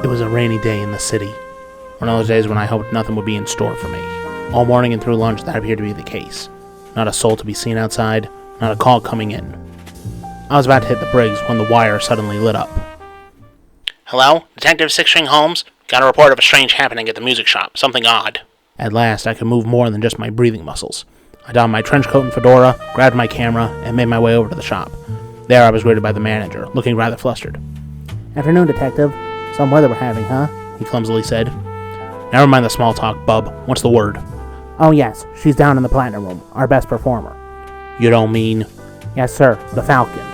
It was a rainy day in the city. One of those days when I hoped nothing would be in store for me. All morning and through lunch, that appeared to be the case. Not a soul to be seen outside, not a call coming in. I was about to hit the Briggs when the wire suddenly lit up. Hello? Detective Six-String Holmes? Got a report of a strange happening at the music shop. Something odd. At last, I could move more than just my breathing muscles. I donned my trench coat and fedora, grabbed my camera, and made my way over to the shop. There I was greeted by the manager, looking rather flustered. Afternoon, Detective. Some weather we're having, huh? He clumsily said. Never mind the small talk, bub. What's the word? Oh, yes. She's down in the Platinum Room. Our best performer. You don't mean... Yes, sir. The Falcon.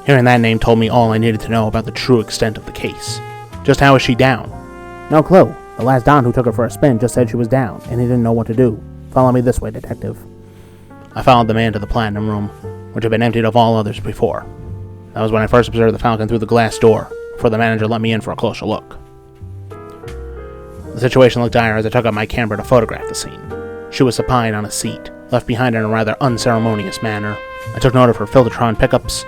Hearing that name told me all I needed to know about the true extent of the case. Just how is she down? No clue. The last Don who took her for a spin just said she was down, and he didn't know what to do. Follow me this way, Detective. I followed the man to the Platinum Room, which had been emptied of all others before. That was when I first observed the Falcon through the glass door, before the manager let me in for a closer look. The situation looked dire as I took out my camera to photograph the scene. She was supine on a seat, left behind in a rather unceremonious manner. I took note of her Filtertron pickups,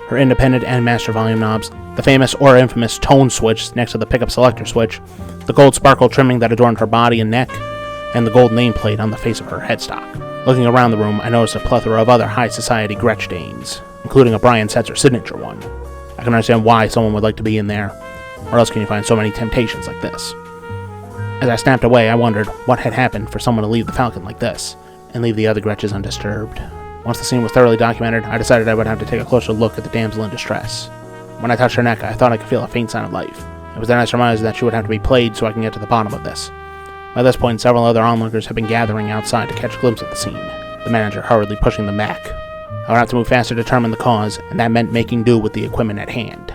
her independent and master volume knobs, the famous or infamous tone switch next to the pickup selector switch, the gold sparkle trimming that adorned her body and neck, and the gold nameplate on the face of her headstock. Looking around the room, I noticed a plethora of other high society Gretsch Danes, including a Brian Setzer signature one. I can understand why someone would like to be in there. Where else can you find so many temptations like this? As I snapped away, I wondered what had happened for someone to leave the Falcon like this, and leave the other Gretches undisturbed. Once the scene was thoroughly documented, I decided I would have to take a closer look at the damsel in distress. When I touched her neck, I thought I could feel a faint sign of life. It was then I surmised that she would have to be played so I can get to the bottom of this. By this point, several other onlookers had been gathering outside to catch a glimpse of the scene, the manager hurriedly pushing them back. I would have to move fast to determine the cause, and that meant making do with the equipment at hand.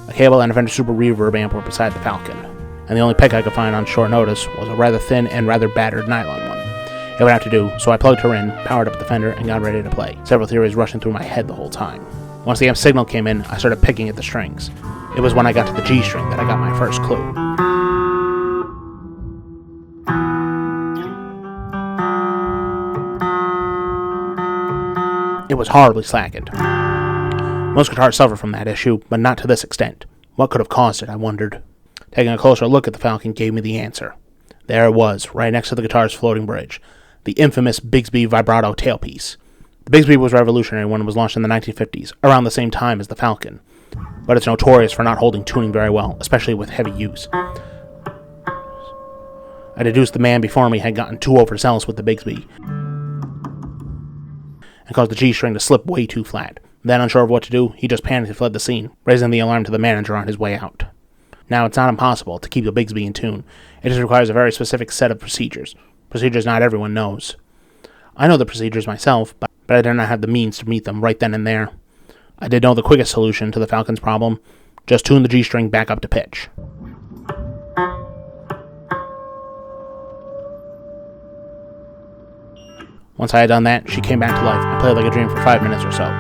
A cable and a Fender Super Reverb amp were beside the Falcon, and the only pick I could find on short notice was a rather thin and rather battered nylon one. It would have to do, so I plugged her in, powered up the Fender, and got ready to play, several theories rushing through my head the whole time. Once the amp signal came in, I started picking at the strings. It was when I got to the G string that I got my first clue. It was horribly slackened. Most guitars suffer from that issue, but not to this extent. What could have caused it, I wondered. Taking a closer look at the Falcon gave me the answer. There it was, right next to the guitar's floating bridge. The infamous Bigsby vibrato tailpiece. The Bigsby was revolutionary when it was launched in the 1950s, around the same time as the Falcon. But it's notorious for not holding tuning very well, especially with heavy use. I deduced the man before me had gotten too overzealous with the Bigsby, and caused the G string to slip way too flat. Then, unsure of what to do, he just panicked and fled the scene, raising the alarm to the manager on his way out. Now, it's not impossible to keep the Bigsby in tune. It just requires a very specific set of procedures. Procedures not everyone knows. I know the procedures myself, but I did not have the means to meet them right then and there. I did know the quickest solution to the Falcon's problem. Just tune the G string back up to pitch. Once I had done that, she came back to life and played like a dream for 5 minutes or so.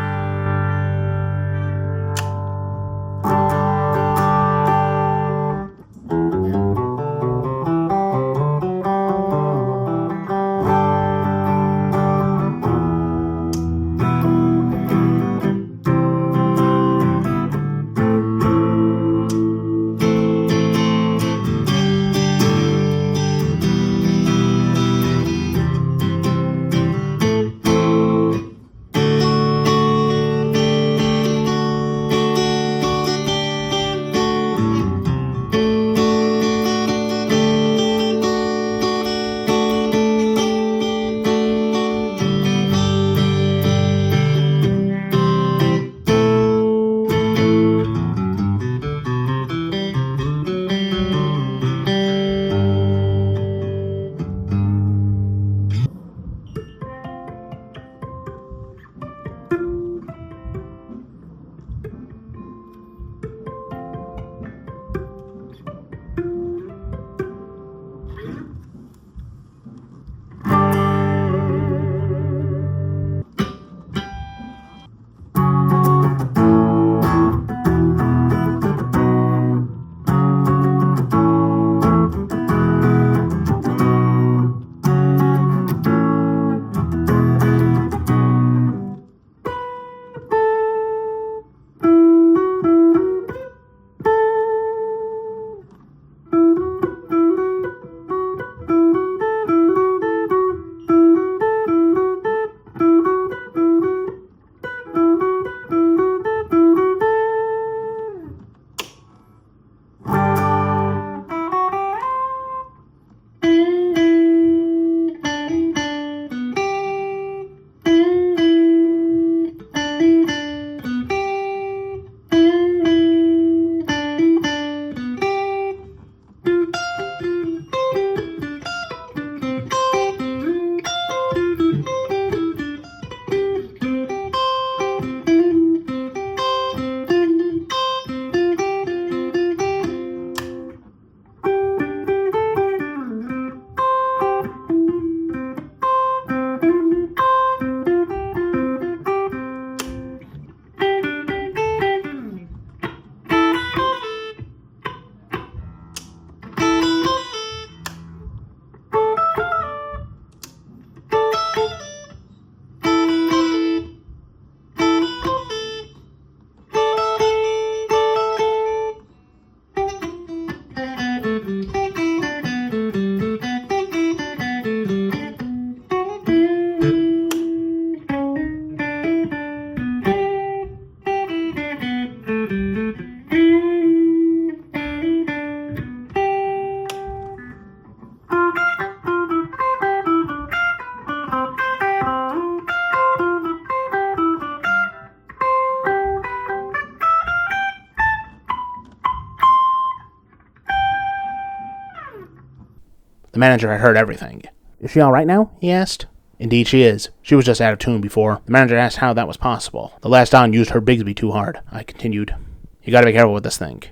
The manager had heard everything. Is she alright now? He asked. Indeed she is. She was just out of tune before. The manager asked how that was possible. The last Don used her Bigsby too hard, I continued. You gotta be careful with this thing.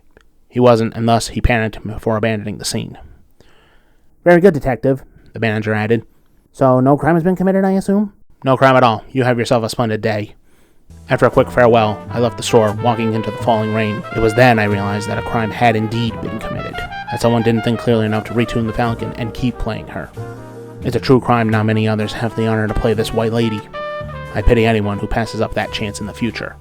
He wasn't, and thus he panicked before abandoning the scene. Very good, Detective, The manager added. So no crime has been committed, I assume? No crime at all. You have yourself a splendid day. After a quick farewell, I left the store, walking into the falling rain. It was then I realized that a crime had indeed been committed, that someone didn't think clearly enough to retune the Falcon and keep playing her. It's a true crime now many others have the honor to play this white lady. I pity anyone who passes up that chance in the future.